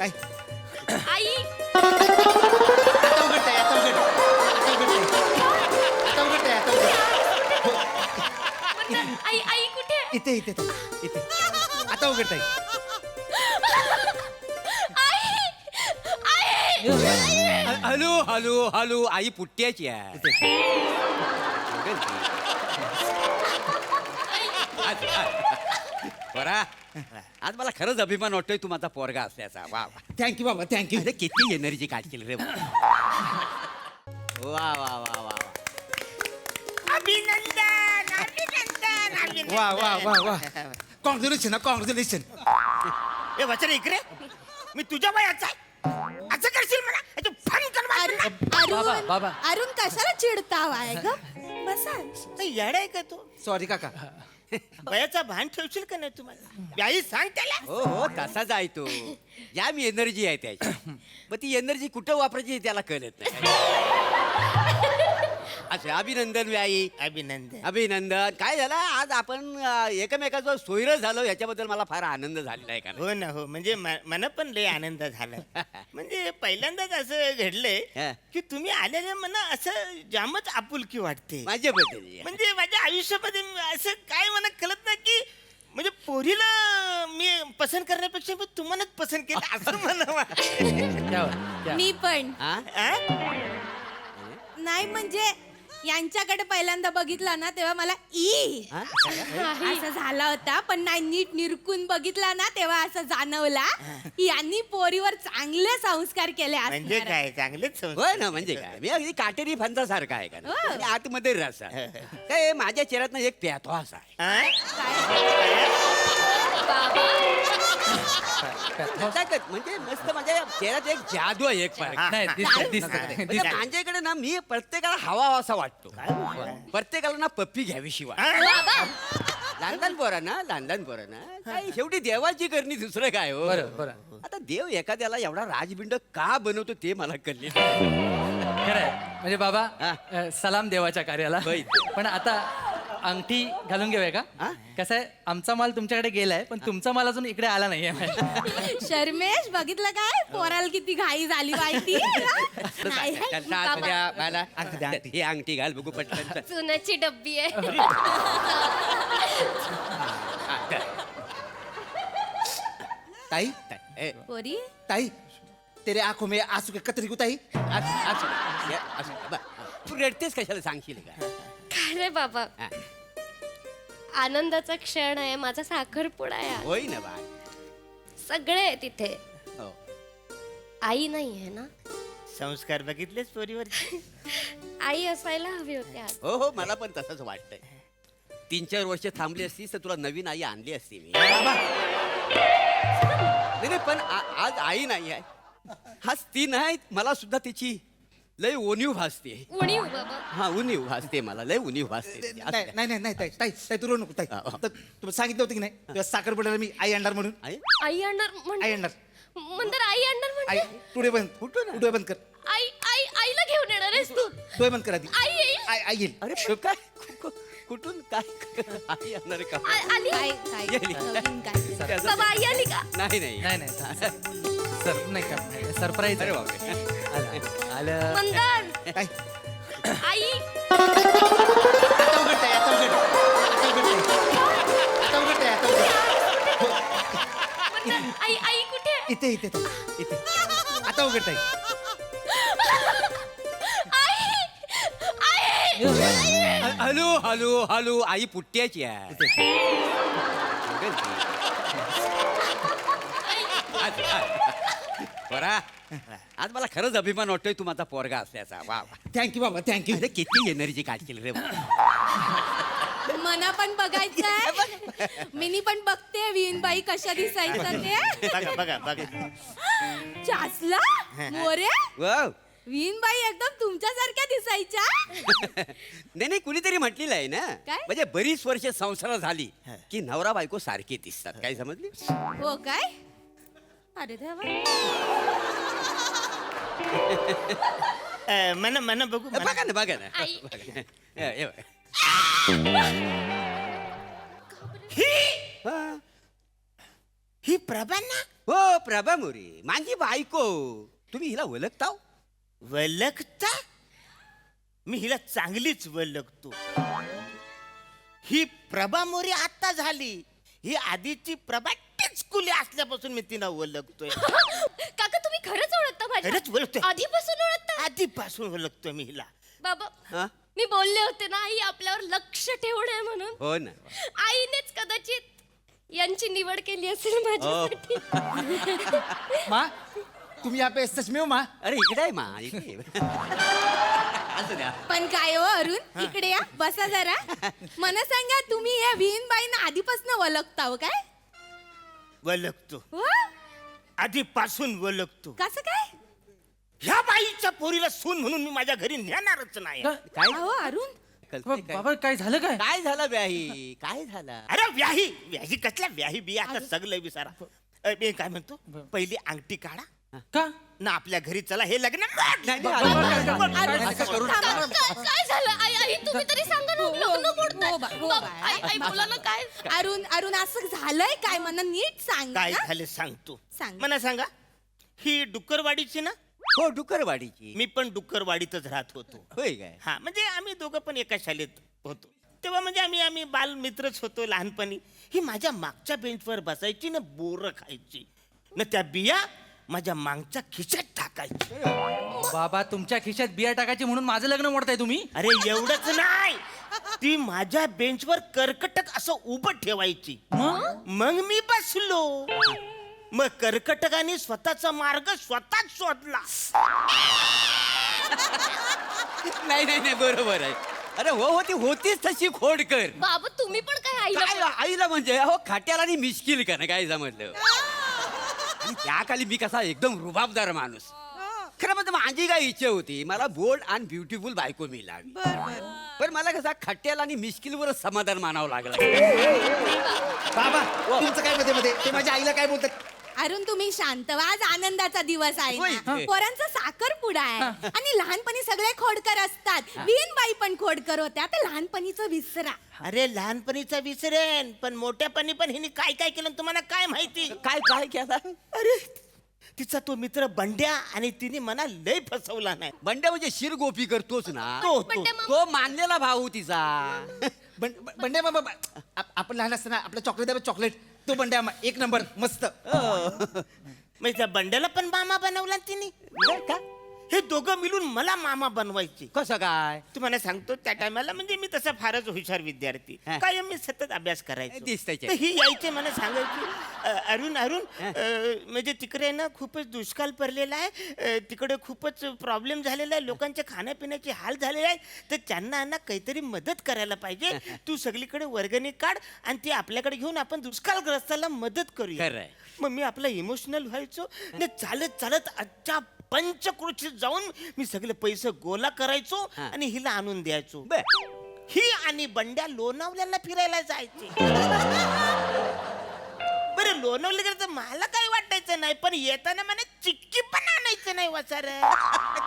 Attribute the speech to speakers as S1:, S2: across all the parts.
S1: ताई
S2: आई
S1: आता उघड ताई आता उघड आता उघड ताई आता उघड ताई आता उघड
S2: आई आई कुठे आहे?
S1: इथे इथे ताई इथे आता उघड ताई
S2: आई आई
S3: हॅलो हॅलो हॅलो आई पुट्ट्याची आहे. बरा आज मला खरंच अभिमान वाटतोय तू माझा पोरगा असल्याचा. वा वा
S1: थँक्यू बाबा थँक्यू.
S3: अरे किती एनर्जी काढशील रे. वा वा वा वा
S4: अभिनंदन अभिनंदन अभिनंदन.
S1: वा वा वा वा कॉंग्रॅच्युलेशन कॉंग्रॅच्युलेशन.
S4: ए वचन इकडे मी तुझ्या वयाचा आहे. असं करशील मला तू फन कर मला.
S5: बाबा.
S2: अरुण कशाला चिडतावाय ग बसा.
S4: येड आहे का तू
S1: सॉरी काका.
S4: वयाचा भान ठेवशील का नाही तुम्हाला व्याई सांग त्याला.
S3: हो हो तसाच आहे तो. या मी एनर्जी आहे त्याची. मग ती एनर्जी कुठं वापरायची हे त्याला कळत नाही. अच्छा अभिनंदन व्याई.
S4: अभिनंदन.
S3: अभिनंदन. काय झालं आज आपण एकमेकाचं सोयरं झालो याच्याबद्दल मला फार आनंद झालेला आहे. का
S4: हो ना हो म्हणजे मला पण लय आनंद झाला. म्हणजे पहिल्यांदाच असं घडलंय
S3: हा.
S4: की तुम्ही आलेले मला असं जामच आपुलकी वाटते.
S3: माझ्याबद्दल
S4: म्हणजे माझ्या आयुष्यामध्ये असं काय मला कळत नाही की म्हणजे पोरीला मी पसंत करण्यापेक्षा मी तुम्हालाच पसंत केलं असं मला वाटतं.
S2: मी पण
S3: हा?
S4: आ?
S2: नाही म्हणजे यांच्याकडे पहिल्यांदा बघितला ना तेव्हा मला ई
S3: हा?
S2: असं झाला होता. पण नाही नीट निरकून बघितला ना तेव्हा असं जाणवला की यांनी पोरीवर चांगले संस्कार केले
S4: म्हणजे
S2: असणार.
S4: काय चांगलेच संस्कार.
S3: होय ना म्हणजे काय मी अगदी काटेरी फंदासारखा आहे का ना?
S2: हो.
S3: आणि आतमध्ये रस आहे. काय माझ्या चेहऱ्यात एक प्याथवास आहे.
S4: आ?
S3: म्हणजे मस्त माझ्या चेहऱ्यात एक जादू आहे एक फरक.
S5: नाही
S3: म्हणजे माझ्याकडे ना मी प्रत्येकाला हवा असा वाटतो. प्रत्येकाला ना पप्पी घ्यावीशी वाटतो. लहान पोरांना काय शेवटी देवाची करणी दुसरं काय हो.
S5: बरं.
S3: आता देव एखाद्याला एवढा राजबिंड का बनवतो ते मला कळले.
S5: खरंय म्हणजे बाबा
S3: हा.
S5: सलाम देवाच्या कार्याला.
S3: होय.
S5: पण आता अंगठी घालून घेऊया का?
S3: हा?
S5: कसं आहे आमचा माल तुमच्याकडे गेलाय पण तुमचा माल अजून इकडे आला नाहीये.
S2: शर्मेश बघितलं काय पोराला किती घाई झाली माहिती नाही
S3: त्यांचा हात द्या मला. ही अंगठी घाल बघू पटकन.
S2: चुनाची डब्बी आहे.
S1: ताई
S3: ए,
S2: पोरी
S1: ताई तेरे आंखों में आंसू के कतरी को ताई.
S3: तू रडतेस कशाला सांगशील का?
S2: काय रे बाबा
S3: हा.
S2: आनंदाचा क्षण आहे माझा साखरपुडा आहे
S3: होय ना बा.
S2: सगळे आहे तिथे.
S3: हो.
S2: आई नाही आहे ना.
S4: संस्कार बघितलेच पोरीवर.
S2: आई असायला हवी होती आज.
S3: हो हो मला पण तसंच वाटतंय. 3-4 वर्ष थांबली असतीस तर तुला नवीन आई आणली असती मी. नाही पण आज आई नाही आहे. हाच ती नाही मला सुद्धा तिची लय उणीव भासते.
S2: उणीव बाबा.
S3: हा उणीव भासते मला लय उणीव भासते.
S1: नाही नाही नाही ताई ताई ताई तू रडू नको ताई. तर तुम्ही सांगितलं होतं की नाही तुला साखरपुड्याला मी आई आणणार म्हणून.
S3: आई?
S2: आई आणणार
S1: आई
S2: म्हणजे
S1: आणणार.
S2: मंदर आई आणणार
S1: आई
S2: म्हणजे
S1: टुडे बंद डोळे बंद कर.
S2: आई आई आईला घेऊन येणार आहेस तू.
S1: डोळे बंद कर आधी.
S2: आई येईल.
S1: आई येईल.
S3: अरे पण काय कुठून काय आई आणणार का?
S2: आली
S3: गेली.
S2: बाबा आई आली का.
S3: नाही नाही
S5: नाही सर नाही का सरप्राईज.
S3: अरे बापरे.
S5: आलं.
S2: मंदर
S1: ताई
S2: आई
S1: आता उघड ताई आता उघड आता उघड ताई आता उघड ताई आता उघड.
S2: मंदर आई आई कुठे आहे?
S1: इथे इथे ताई इथे आता उघड ताई.
S3: हॅलो हॅलो हॅलो आई पुट्ट्याची आहे. बरा आज मला खरंच अभिमान वाटतोय तू माझा पोरगा असल्याचा. वा वा
S1: थँक्यू बाबा थँक्यू.
S3: अरे किती एनर्जी काढशील रे.
S2: मना पण बघायचंय. मिनी पण बघते वीणबाई कशा दिसायचं ते.
S4: बघा बघा बघा.
S2: चासला मोरे
S3: वाव.
S2: वीणबाई एकदम तुमच्यासारख्या दिसायच्या.
S3: नाही कुणीतरी म्हटलेलं आहे ना
S2: काय?
S3: म्हणजे बरीच वर्ष संसार झाली की नवरा बायको सारखे दिसतात. काय समजली?
S2: हो काय. अरे देवा.
S4: मना बघू मना.
S3: बघा ना बघा ना.
S2: आई.
S3: बघा. हे बघा.
S4: ही
S3: हा.
S4: ही प्रभाना
S3: हो प्रभा मोरे माझी बायको. तुम्ही हिला ओळखताव?
S4: वलगता मी हिला चांगलीच वलगतो. ही प्रभा मोरे आता झाली, ही आधीची प्रभा टिचकुली असल्यापासून मी तिला ओळखतोय.
S2: काका तुम्ही खरंच ओळखता
S4: खरंच ओळखतोय.
S2: आधीपासून ओळखता
S4: आधीपासून ओळखतोय मी हिला.
S2: बाबा
S3: हा?
S2: मी बोलले होते ना आई आपल्यावर लक्ष ठेवणे म्हणून.
S3: हो ना.
S2: आईनेच कदाचित यांची निवड केली असेल माझ्यासाठी.
S1: माँ तुम यहाँ पे सच में हो माँ?
S3: अरे इकडे आहे मा इकडे. असं द्या.
S2: पण काय हो अरुण इकडे या बसा जरा. मला सांगा तुम्ही या विहीनबाईंना आधीपासून ओळखता हो काय?
S4: ओळखतो,
S2: हो?
S4: आधीपासून ओळखतो.
S2: कसं काय?
S4: ह्या बाईच्या पोरीला सून म्हणून मी माझ्या घरी नेणारच नाही.
S3: काय
S2: अहो अरुण
S3: कळतंय काय?
S5: बाबा काय झालं काय?
S3: काय झालं व्याही? काय झालं?
S4: अरे व्याही व्याही कसल्या व्याही बिया आता सगळं विचारा. मी काय म्हणतो, पहिली अंगठी काढा
S5: का?
S4: ना आपल्या घरी चला, हे लग्न
S3: नाही,
S2: अरुण,
S3: असं करू नका.
S2: काय झालं आई आई तुम्ही तरी सांगा ना लग्न मोडताय.
S6: हो बा, हो
S2: बाबा,
S6: बा.
S2: आई आई बोला ना काय? अरुण अरुण असं झालंय काय मला नीट सांग
S4: काय
S2: ना.
S4: झाले सांगतो.
S2: सांग.
S4: मला सांगा, ही डुक्करवाडीची ना?
S3: हो डुकरवाडीची.
S4: मी पण डुक्करवाडीतच राहत होतो.
S3: होय काय?
S4: हा म्हणजे आम्ही दोघं पण एका शाळेत होतो तेव्हा. म्हणजे आम्ही बालमित्रच होतो लहानपणी. ही माझ्या मागच्या बेंचवर बसायची ना, बोरं खायची ना, त्या बिया माझ्या मागच्या खिशात टाकायची.
S5: बाबा तुमच्या खिशात बिया टाकायची म्हणून माझं लग्न मोडताय तुम्ही?
S4: अरे एवढंच नाही, ती माझ्या बेंचवर कर्कटक असं उभं ठेवायची. मग मी बसलो, मग कर्कटकाने स्वतःचा मार्ग स्वतःच शोधला.
S3: नाही नाही नाही बरोबर आहे. अरे हो हो ती होतीच तशी खोडकर.
S2: बाबा तुम्ही पण काय आईला
S3: काय आईला म्हणजे हो खाट्याला आणि मिश्किल का ना काय समजलं. आणि त्याखाली मी कसा एकदम रुबाबदार माणूस. खरं म्हणजे माझी काय इच्छा होती, मला बोल्ड आणि ब्युटिफुल बायको मिळावी. पण मला कसा खट्ट्याला आणि मिश्किलवरच समाधान मानावं लागलं.
S1: बाबा तुमचं काय मध्ये मध्ये ते माझ्या आईला काय बोलतात?
S2: अरुण तुम्ही शांत व्हा. आज आनंदाचा दिवस आहे
S3: होय.
S2: ना. पोरांचा साखरपुडा आहे आणि लहानपणी सगळे खोडकर असतात. विहीनबाई पण खोडकर होत्या. आता लहानपणीचं विसरा.
S4: अरे लहानपणीचा विसरेन, पण मोठ्यापणी पण हिने काय काय केलं तुम्हाला काय माहिती?
S3: काय काय केलं?
S4: अरे तिचा तो मित्र बंड्या, आणि तिने मला लय फसवला नाही.
S3: बंड्या म्हणजे शिरगोपी करतोच ना
S4: तो
S3: तो मानलेला भाऊ तिचा.
S1: बंड्या बाबा आपण लहान असताना आपलं चॉकलेट द्या चॉकलेट, तो बंड्या एक नंबर मस्त.
S4: म्हणजे त्या बंड्याला पण मामा बनवला तिने.
S3: का?
S4: हे दोघं मिळून मला मामा बनवायचे.
S3: कसं काय?
S4: तुम्हाला सांगतो, त्या टायमाला म्हणजे मी तसा फारच हुशार विद्यार्थी,
S3: हा.
S4: कायम मी सतत अभ्यास करायचो.
S3: दिसतंय.
S4: तर ही यायचे मला सांगायची, अरुण अरुण म्हणजे तिकडे ना खूपच दुष्काळ पडलेला आहे, तिकडे खूपच प्रॉब्लेम झालेला आहे, लोकांच्या खाण्यापिण्याचे हाल झालेले आहेत, तर त्यांना ना काहीतरी मदत करायला पाहिजे. तू सगळीकडे वर्गणी काढ आणि ती आपल्याकडे घेऊन आपण दुष्काळग्रस्ताला मदत करूया.
S3: खरंय.
S4: मग मी आपला इमोशनल व्हायचो आणि चालत चालत आजच्या पंचकृषीत जाऊन मी सगळे पैसे गोळा करायचो
S3: हा.
S4: आणि हिला आणून द्यायचो.
S3: बर.
S4: ही आणि बंड्या लोणावल्याला फिरायला जायचे. बरं लोणावले तर मला काही वाटायचं नाही, पण येताना मला चिक्की पण आणायचं नाही वाचार.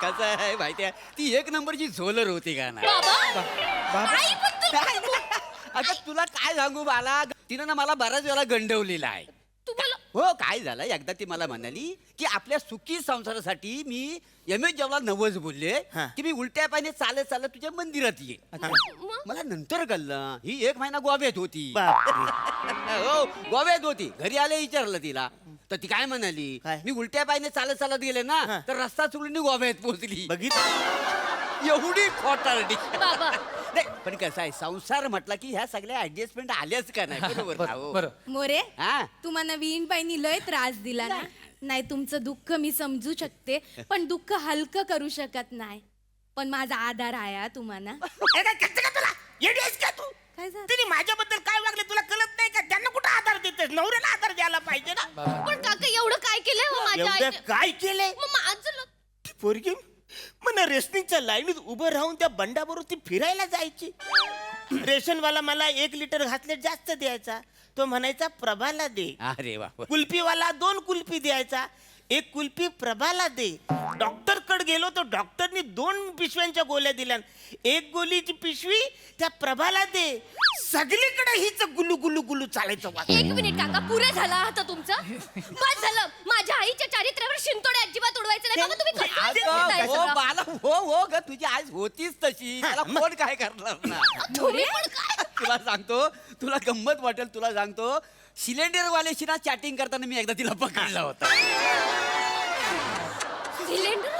S3: कसं आहे माहितीये, ती एक नंबरची झोलर होती का ना.
S2: आई पण तुला
S3: आता तुला काय सांगू बाला, तिनं ना मला बऱ्याच वेळा गंडवलेला आहे.
S2: तुम्हाला
S3: हो काय झालं, एकदा ती मला म्हणाली की आपल्या सुखी संसारासाठी मी एम.एस. जेवला नवस बोलले
S4: हा.
S3: की मी उलट्या पायाने चालत चालत तुझ्या मंदिरात ये. मला नंतर कळलं ही 1 महिना गोव्यात होती.
S4: बापरे.
S3: हो गोव्यात होती. घरी आले विचारलं तिला, तर ती काय म्हणाली,
S4: काय?
S3: मी उलट्या पायाने चालत चालत गेले ना
S4: हा.
S3: तर रस्ता चुकून गोव्यात पोहोचली.
S4: बघितलं.
S3: एवढी खोटारडी.
S2: बाबा
S3: नाही पण कसं आहे, संसार म्हटला की ह्या सगळ्या ऍडजस्टमेंट आल्याच का नाही. बरोबर ना हो?
S5: बरं.
S2: मोरे
S3: हा.
S2: तुम्हाला विहीनबाईंनी लय त्रास दिला ना. नाही तुमचं दुःख मी समजू शकते, पण दुःख हलकं करू शकत नाही. पण माझा आधार आहे हा तुम्हाला.
S4: हे काय कळतं का तुला? येडी आहेस का तू?
S2: काय झालं?
S4: तिने माझ्याबद्दल काय वागले तुला कळत नाही का? त्यांना कुठं आधार देतेस? नवऱ्याला आधार द्यायला पाहिजे ना.
S2: पण काका एवढं काय केलंय हो माझ्या
S4: एवढं
S2: आईने?
S4: काय केलंय?
S2: मग माझं
S4: ती पोरगी मला रेशनिंगच्या लाईनीत उभं राहून त्या बंडाबरोबर ती फिरायला जायची. रेशनवाला मला 1 लिटर घातले जास्त द्यायचा, तो म्हणायचा प्रभाला दे.
S3: अरे वा.
S4: कुल्फीवाला 2 कुल्फी द्यायचा, 1 कुल्फी प्रभाला दे. डॉक्टर डॉक्टरकडे गेलो तर डॉक्टरनी 2 पिशव्यांच्या गोळ्या दिल्या. एक गोळीची पिशवी त्या प्रभाला दे. सगळीकडे हीच गुलू गुलू गुलू चालायचं वाटतं.
S6: एक मिनिट काका, पुरे झाला आता तुमचं. बस झालं. माझ्या आईच्या चारित्र्यावर शिंतोडे अजिबात उडवायचं नाही. बाबा, तुम्ही कसं करताय
S3: अगं, हो
S6: सगळं?
S3: बाला हो ग तुझी आज होतीच तशी. त्याला कोण काय करणार ना.
S6: तुम्ही पण काय?
S3: तुला सांगतो, तुला गंमत वाटेल, तुला सांगतो, सिलेंडर वाल्याशी ना चॅटिंग करताना मी एकदा तिला पकडला होता.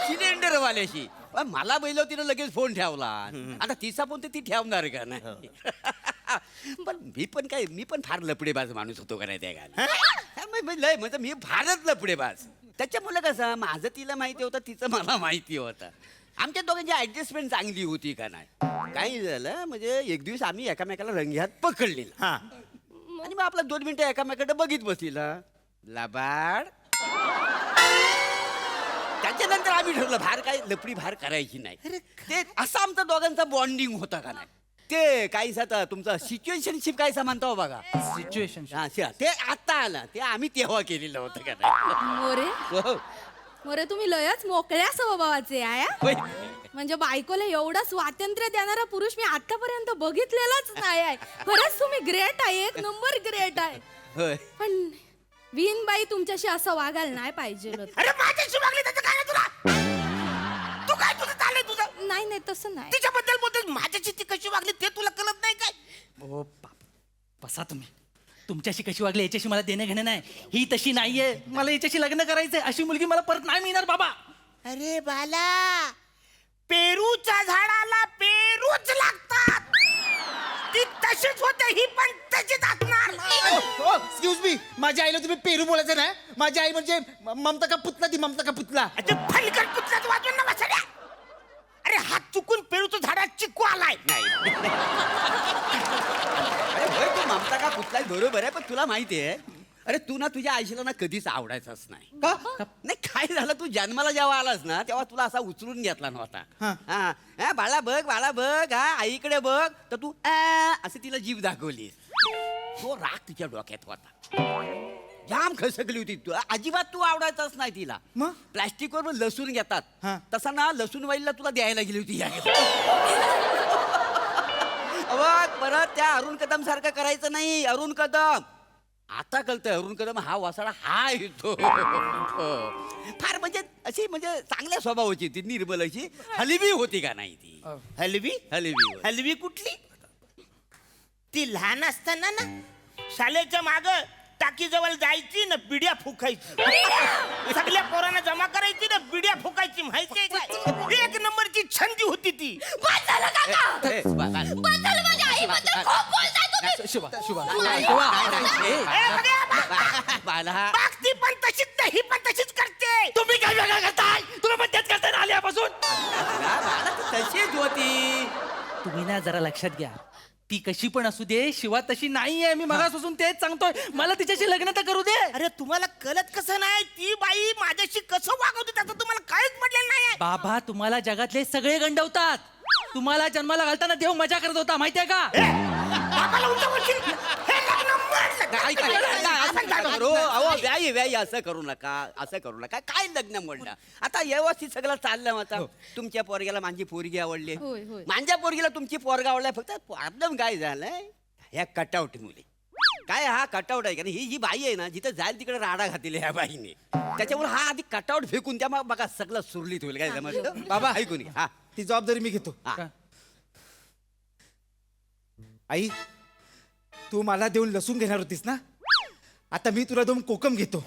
S3: सिलेंडर वाल्याशी मला बैल तिने लगेच फोन ठेवला. आता तिचा फोन तर ती ठेवणार का नाही. पण मी पण फार लपडेबाज माणूस होतो का नाही त्या गाण्यात. लय म्हणजे मी फारच लपडेबाज. त्याच्यामुळे कसं माझं तिला माहिती होतं, तिचं मला माहिती होतं. आमच्या दोघांची ऍडजस्टमेंट चांगली होती का नाही. काही झालं म्हणजे एक दिवस आम्ही एकामेकाला रंग्यात पकडलेलं.
S4: हा
S3: आणि मग आपला 2 मिनिटं एकामेकडे बघित बसलेला लबाड. त्याच्यानंतर आम्ही ठरवलं भार काय लपडी भार करायची नाही. ते असं आमचा दोघांचा बॉन्डिंग होता का नाही. ते काहीच आता तुमचा सिच्युएशनशिप काय म्हणतो बघा.
S5: सिच्युएशन
S3: हा, ते आता आलं ते आम्ही तेव्हा केलेलं होतं का नाही.
S2: मोरे
S3: हो.
S2: मोरे तुम्ही लयच मोकळ्या स्वभावाचे आया.
S3: होय.
S2: म्हणजे बायकोला एवढं स्वातंत्र्य देणारा पुरुष मी आतापर्यंत बघितलेलाच नाही आहे. खरंच तुम्ही ग्रेट आहे, 1 नंबर ग्रेट आहे.
S3: होय.
S2: पण विनबाई तुमच्याशी असं वागायला नाही पाहिजे होतं.
S4: अरे माझ्याशी वागली त्याचं काय नाही तुला. तू काय तुझं चाललंय तुझं.
S2: नाही नाही तसं नाही.
S4: तिच्याबद्दल बोलतोय, माझ्याशी ती कशी वागली ते तुला कळत नाही काय.
S5: हो बसा तुम्ही. तुमच्याशी कशी वागली याच्याशी मला देणं घेणं नाही. ही तशी नाहीये. मला याच्याशी लग्न करायचंय. अशी मुलगी मला परत नाही मिळणार बाबा.
S4: अरे बाला, पेरूच्या झाडाला पेरूच लागतात. ती तशीच होते, ही पण तशीच असणार.
S1: एक्सक्यूज मी, माझ्या आईला तुम्ही पेरू बोलायचं नाही. माझी आई म्हणजे ममता का पुतला, ती ममता का पुतला.
S4: अरे फलकट पुतलाच वाजवून ना बसड्या. अरे हात चुकून पेरूचं झाडात चिक्कू आलाय.
S3: नाही. अरे होय, तू ममता का पुतला बरोबर आहे, पण तुला माहिती आहे अरे तू ना तुझ्या आईशीला ना कधीच आवडायचंच नाही.
S1: का?
S3: नाही काय झालं, तू जन्माला जेव्हा आलास ना तेव्हा तुला असा उचलून घेतला नव्हता. हा बाळा बघ हा आईकडे बघ, तर तू असं तिला जीव दाखवलीस. तो राग तिच्या डोक्यात होता. जाम खसकली होती तू. अजिबात तू आवडायचाच नाही तिला.
S1: मग?
S3: प्लॅस्टिकवर लसूण घेतात
S1: हा.
S3: तसा ना लसूण वाईला तुला द्यायला गेली होती. अवघ परत त्या अरुण कदम सारखं करायचं नाही. अरुण कदम आता कळतंय, अरुण कदम हा वासाडा हा येतो. फार म्हणजे अशी म्हणजे चांगल्या स्वभावाची ती, निर्मल अशी हलवी होती का नाही ती.
S4: हलवी
S3: हलवी होती.
S4: हलवी कुठली. ती लहान असताना ना शाळेच्या माग टाकीजवळ जायची ना बिड्या फुकायची. सगळ्या पोरांना जमा करायची ना बिड्या फुकायची. माहितीये काय, 1 नंबरची छंदी होती ती.
S6: बस झालं काका.
S3: ए, बा-
S6: बस झालं. माझ्या आईबद्दल खूप बोलताय तुम्ही.
S5: शुभा शुभा
S3: नाही, नाही, नाही.
S4: ए, बघ,
S3: बाला
S4: बघ, ती पण तशीच नाही, ही पण तशीच करते.
S5: तुम्ही काय वेगळं करताय. तुला पण तेच करताय ना आल्यापासून.
S3: बाला ती तशीच होती.
S5: तुम्ही ना जरा लक्षात घ्या. ती कशी पण असू दे, शिवा तशी नाहीये. मी मगापासून तेच सांगतोय. मला तिच्याशी लग्न तर करू दे.
S4: अरे तुम्हाला कळत कसं नाही, ती बाई माझ्याशी कसं वागवते त्याचं तुम्हाला काहीच म्हटलेलं नाही.
S5: बाबा तुम्हाला जगातले सगळे गंडवतात. तुम्हाला जन्माला घालताना देव मजा करत होता माहितीये का.
S4: बाबाला उलटं बोलशील. हे लग्न मोडलं.
S3: असं करू अहो व्याई असं करू नका. काय लग्न म्हणलं. आता व्यवस्थित सगळं चाललं. आता तुमच्या पोरग्याला माझी पोरगी आवडली,
S2: होय, होय.
S3: माझ्या पोरगीला तुमची पोरगा आवडलाय. फक्त प्रॉब्लेम काय झालाय, ह्या कटआउट मुले. काय हा कटआउट आहे का ही जी बाई आहे ना, जिथं जाईल तिकडे राडा घातलेली ह्या बाईने. त्याच्यामुळे हा आधी कटआउट फेकून त्या मग बघा सगळं सुरलीत होईल. काय समजलं बाबा, ऐकून घ्या. हा
S1: ती जबाबदारी मी घेतो.
S3: हा.
S1: आई, तू मला देऊन लसूण घेणार होतीस ना, आता मी तुला देऊन कोकम घेतो.